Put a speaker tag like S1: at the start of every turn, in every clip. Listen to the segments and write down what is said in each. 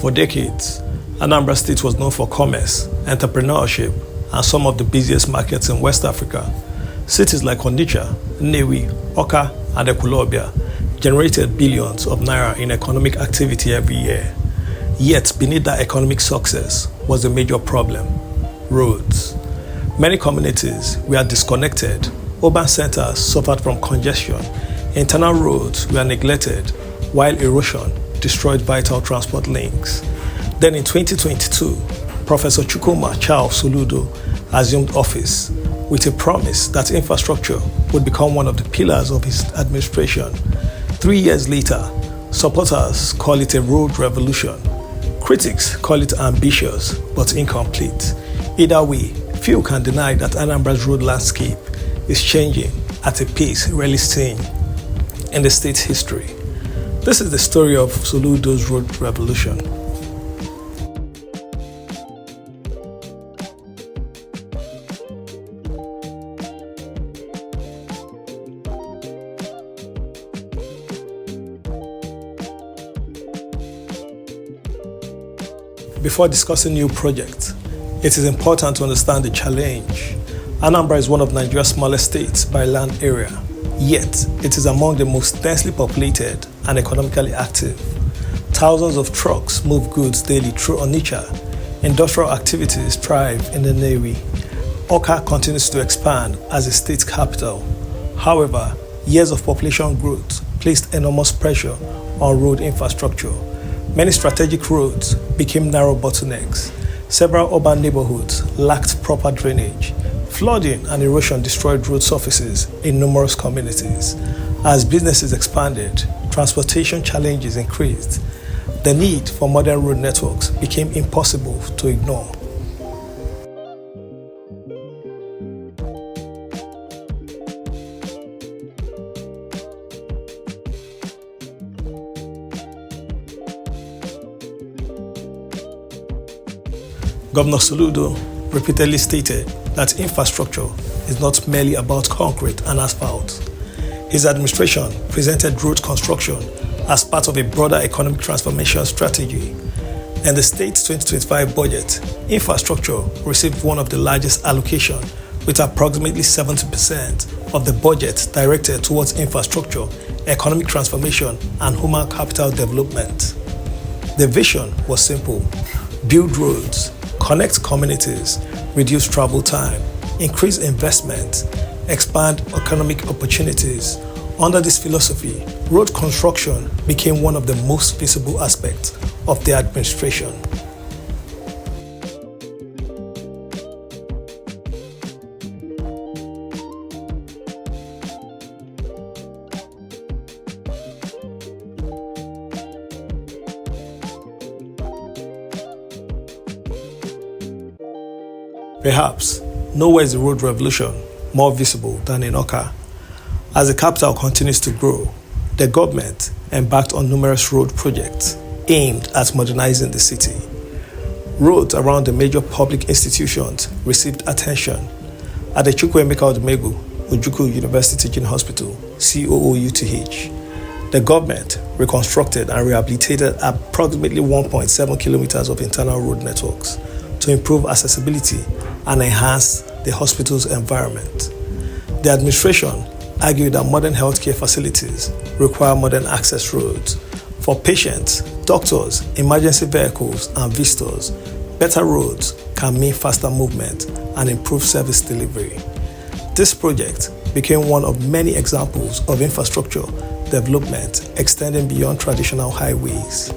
S1: For decades, Anambra State was known for commerce, entrepreneurship, and some of the busiest markets in West Africa. Cities like Onitsha, Nnewi, Awka, and Ekwulobia generated billions of naira in economic activity every year. Yet, beneath that economic success was a major problem: roads. Many communities were disconnected, urban centers suffered from congestion, internal roads were neglected, while erosion destroyed vital transport links. Then in 2022, Professor Chukwuma Charles Soludo assumed office with a promise that infrastructure would become one of the pillars of his administration. 3 years later, supporters call it a road revolution. Critics call it ambitious but incomplete. Either way, few can deny that Anambra's road landscape is changing at a pace rarely seen in the state's history. This is the story of Soludo's road revolution. Before discussing new projects, it is important to understand the challenge. Anambra is one of Nigeria's smallest states by land area, yet it is among the most densely populated and economically active. Thousands of trucks move goods daily through Onitsha. Industrial activities thrive in the Nnewi. Awka continues to expand as a state capital. However, years of population growth placed enormous pressure on road infrastructure. Many strategic roads became narrow bottlenecks. Several urban neighborhoods lacked proper drainage. Flooding and erosion destroyed road surfaces in numerous communities. As businesses expanded, transportation challenges increased. The need for modern road networks became impossible to ignore. Governor Soludo repeatedly stated that infrastructure is not merely about concrete and asphalt. His administration presented road construction as part of a broader economic transformation strategy. In the state's 2025 budget, infrastructure received one of the largest allocations, with approximately 70% of the budget directed towards infrastructure, economic transformation, and human capital development. The vision was simple: build roads, connect communities, reduce travel time, increase investment, expand economic opportunities. Under this philosophy, road construction became one of the most visible aspects of the administration. Perhaps nowhere is the road revolution more visible than in Awka. As the capital continues to grow, the government embarked on numerous road projects aimed at modernizing the city. Roads around the major public institutions received attention. At the Ojukwu University Teaching Hospital, COOUTH, the government reconstructed and rehabilitated approximately 1.7 kilometers of internal road networks to improve accessibility and enhance the hospital's environment. The administration argued that modern healthcare facilities require modern access roads. For patients, doctors, emergency vehicles, and visitors, better roads can mean faster movement and improved service delivery. This project became one of many examples of infrastructure development extending beyond traditional highways.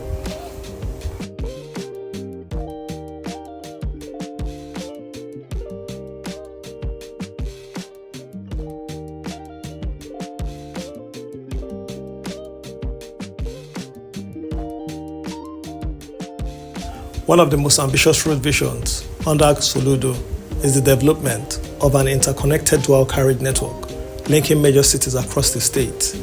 S1: One of the most ambitious road visions under Soludo is the development of an interconnected dual carriage network linking major cities across the state.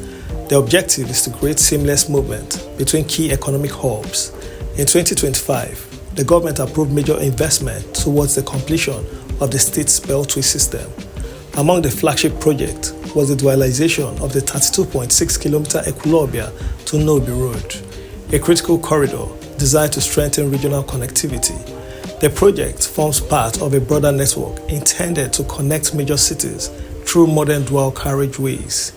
S1: The objective is to create seamless movement between key economic hubs. In 2025, the government approved major investment towards the completion of the state's beltway system. Among the flagship projects was the dualization of the 32.6 kilometer Ekwulobia to Nnewi Road, a critical corridor designed to strengthen regional connectivity. The project forms part of a broader network intended to connect major cities through modern dual carriageways.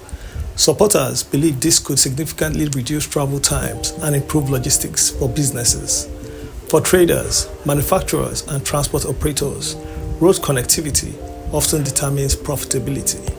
S1: Supporters believe this could significantly reduce travel times and improve logistics for businesses. For traders, manufacturers, and transport operators, road connectivity often determines profitability.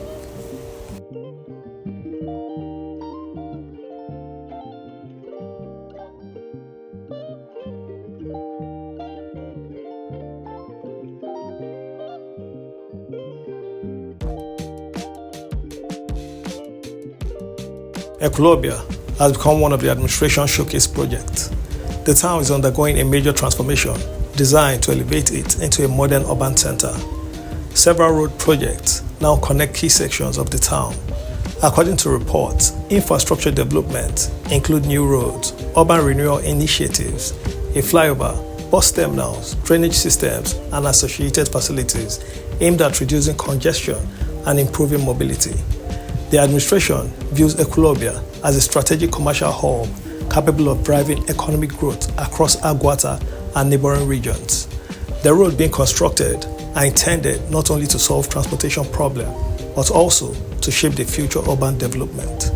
S1: Ekwulobia has become one of the administration's showcase projects. The town is undergoing a major transformation designed to elevate it into a modern urban center. Several road projects now connect key sections of the town. According to reports, infrastructure development include new roads, urban renewal initiatives, a flyover, bus terminals, drainage systems, and associated facilities aimed at reducing congestion and improving mobility. The administration views Ekwulobia as a strategic commercial hub capable of driving economic growth across Agwata and neighboring regions. The road being constructed are intended not only to solve transportation problems, but also to shape the future urban development.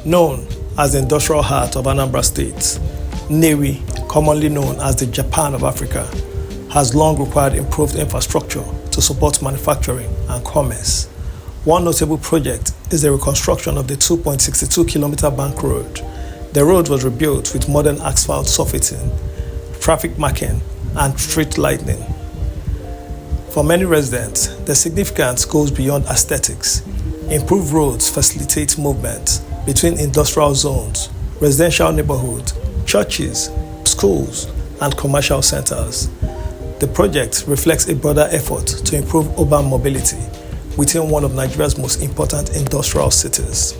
S1: Known as the industrial heart of Anambra State, Nnewi, commonly known as the Japan of Africa, has long required improved infrastructure to support manufacturing and commerce. One notable project is the reconstruction of the 2.62-kilometer bank road. The road was rebuilt with modern asphalt surfacing, traffic marking, and street lighting. For many residents, the significance goes beyond aesthetics. Improved roads facilitate movement between industrial zones, residential neighborhoods, churches, schools, and commercial centers. The project reflects a broader effort to improve urban mobility within one of Nigeria's most important industrial cities.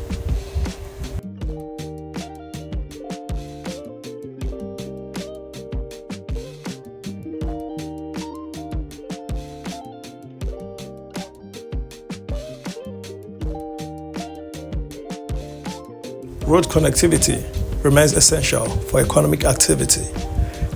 S1: Road connectivity remains essential for economic activity.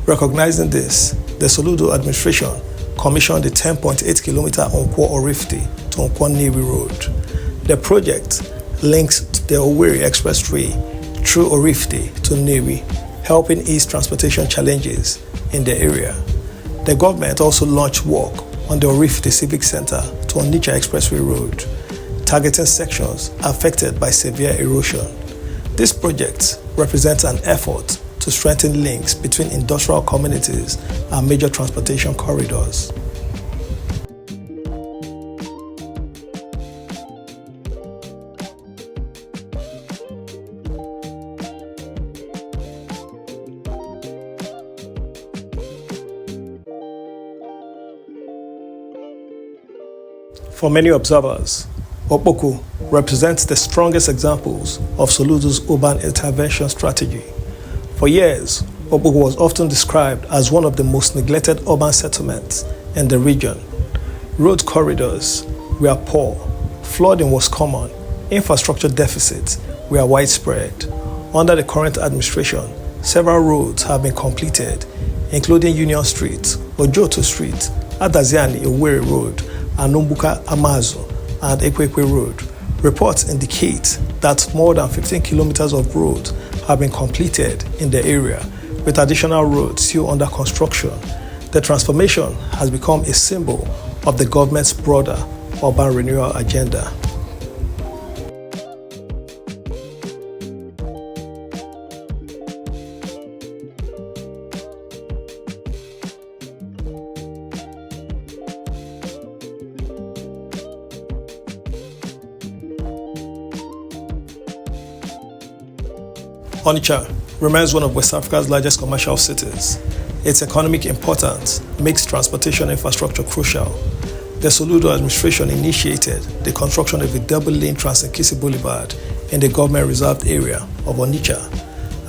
S1: Recognizing this, the Soludo administration commissioned the 10.8-kilometer Onitsha to Awka Nnewi Road. The project links the Owerri Expressway through Orifte to Nnewi, helping ease transportation challenges in the area. The government also launched work on the Orifte Civic Center to Onitsha Expressway Road, targeting sections affected by severe erosion. This project represents an effort to strengthen links between industrial communities and major transportation corridors. For many observers, Okpoko represents the strongest examples of Soludo's urban intervention strategy. For years, Okpoko was often described as one of the most neglected urban settlements in the region. Road corridors were poor, flooding was common, infrastructure deficits were widespread. Under the current administration, several roads have been completed, including Union Street, Ojoto Street, Adaziani Owerri Road, Anumbuka Amazu, and Ekwekwe Road. Reports indicate that more than 15 kilometers of roads have been completed in the area, with additional roads still under construction. The transformation has become a symbol of the government's broader urban renewal agenda. Onitsha remains one of West Africa's largest commercial cities. Its economic importance makes transportation infrastructure crucial. The Soludo administration initiated the construction of a double-lane Trans-Nkisi Boulevard in the government-reserved area of Onitsha.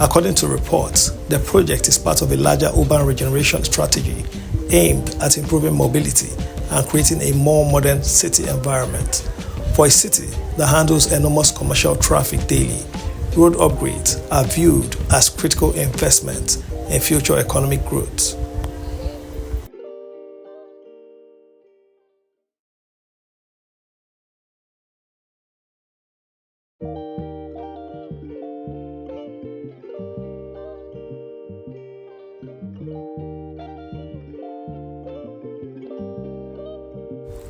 S1: According to reports, the project is part of a larger urban regeneration strategy aimed at improving mobility and creating a more modern city environment. For a city that handles enormous commercial traffic daily, road upgrades are viewed as critical investment in future economic growth.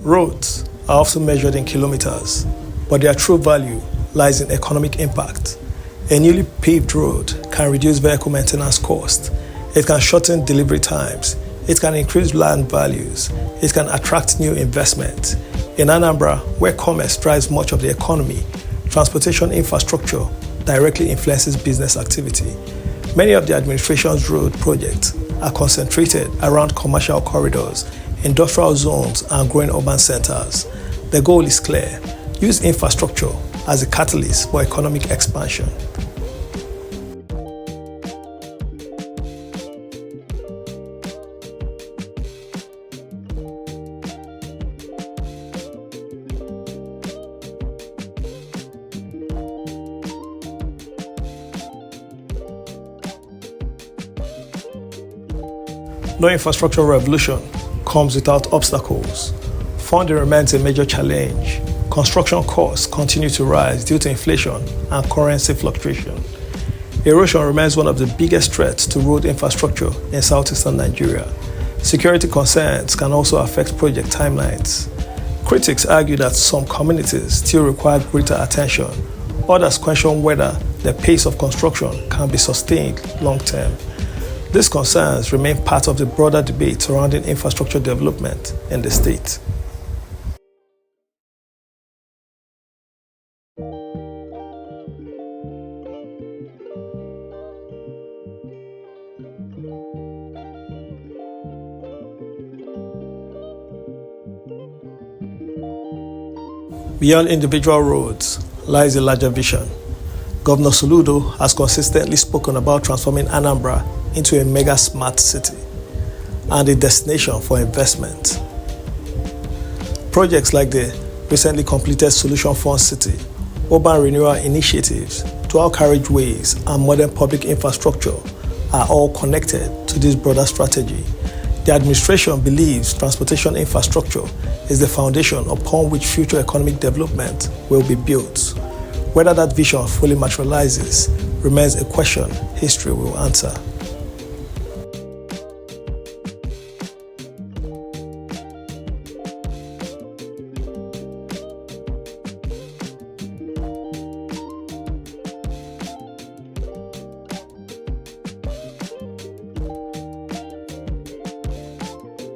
S1: Roads are often measured in kilometers, but their true value lies in economic impact. A newly paved road can reduce vehicle maintenance costs, it can shorten delivery times, it can increase land values, it can attract new investment. In Anambra, where commerce drives much of the economy, transportation infrastructure directly influences business activity. Many of the administration's road projects are concentrated around commercial corridors, industrial zones, and growing urban centers. The goal is clear: use infrastructure as a catalyst for economic expansion. No infrastructure revolution comes without obstacles. Funding remains a major challenge. Construction costs continue to rise due to inflation and currency fluctuation. Erosion remains one of the biggest threats to road infrastructure in southeastern Nigeria. Security concerns can also affect project timelines. Critics argue that some communities still require greater attention. Others question whether the pace of construction can be sustained long term. These concerns remain part of the broader debate surrounding infrastructure development in the state. Beyond individual roads lies a larger vision. Governor Soludo has consistently spoken about transforming Anambra into a mega smart city and a destination for investment. Projects like the recently completed Solution Fund City, urban renewal initiatives, dual carriageways, and modern public infrastructure are all connected to this broader strategy. The administration believes transportation infrastructure is the foundation upon which future economic development will be built. Whether that vision fully materializes remains a question history will answer.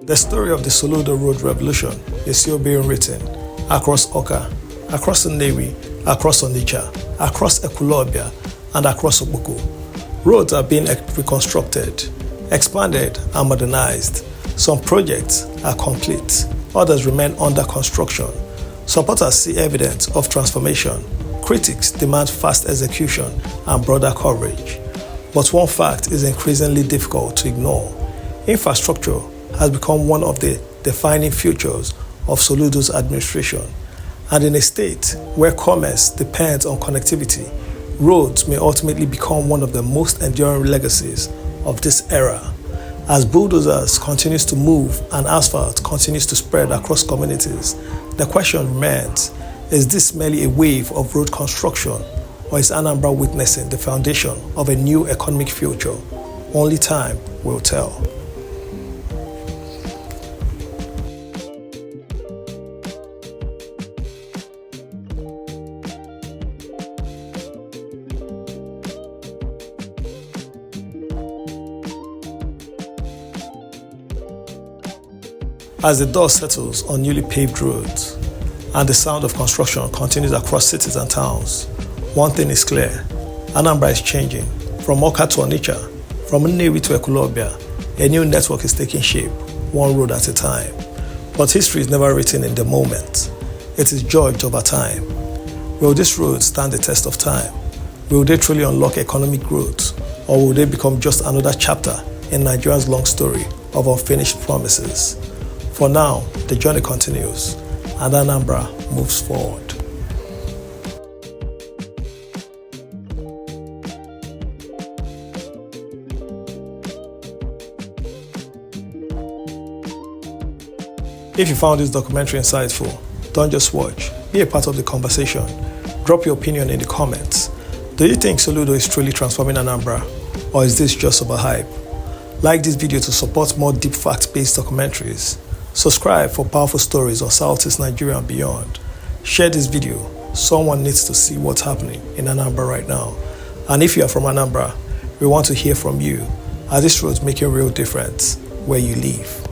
S1: The story of the Soludo Road Revolution is still being written across Awka, across Nnewi, across Onitsha, across Ekwulobia, and across Okpoko. Roads are being reconstructed, expanded, and modernized. Some projects are complete, others remain under construction. Supporters see evidence of transformation. Critics demand fast execution and broader coverage. But one fact is increasingly difficult to ignore. Infrastructure has become one of the defining features of Soludo's administration. And in a state where commerce depends on connectivity, roads may ultimately become one of the most enduring legacies of this era. As bulldozers continues to move and asphalt continues to spread across communities, the question remains, is this merely a wave of road construction, or is Anambra witnessing the foundation of a new economic future? Only time will tell. As the dust settles on newly paved roads and the sound of construction continues across cities and towns, one thing is clear: Anambra is changing. From Awka to Onitsha, from Nnewi to Ekwulobia, a new network is taking shape, one road at a time. But history is never written in the moment. It is judged over time. Will this road stand the test of time? Will they truly unlock economic growth, or will they become just another chapter in Nigeria's long story of unfinished promises? For now, the journey continues, and Anambra moves forward. If you found this documentary insightful, don't just watch, be a part of the conversation. Drop your opinion in the comments. Do you think Soludo is truly transforming Anambra, or is this just overhype? Like this video to support more deep fact-based documentaries. Subscribe for powerful stories on Southeast Nigeria and beyond. Share this video. Someone needs to see what's happening in Anambra right now. And if you are from Anambra, we want to hear from you. Are these roads making a real difference where you live?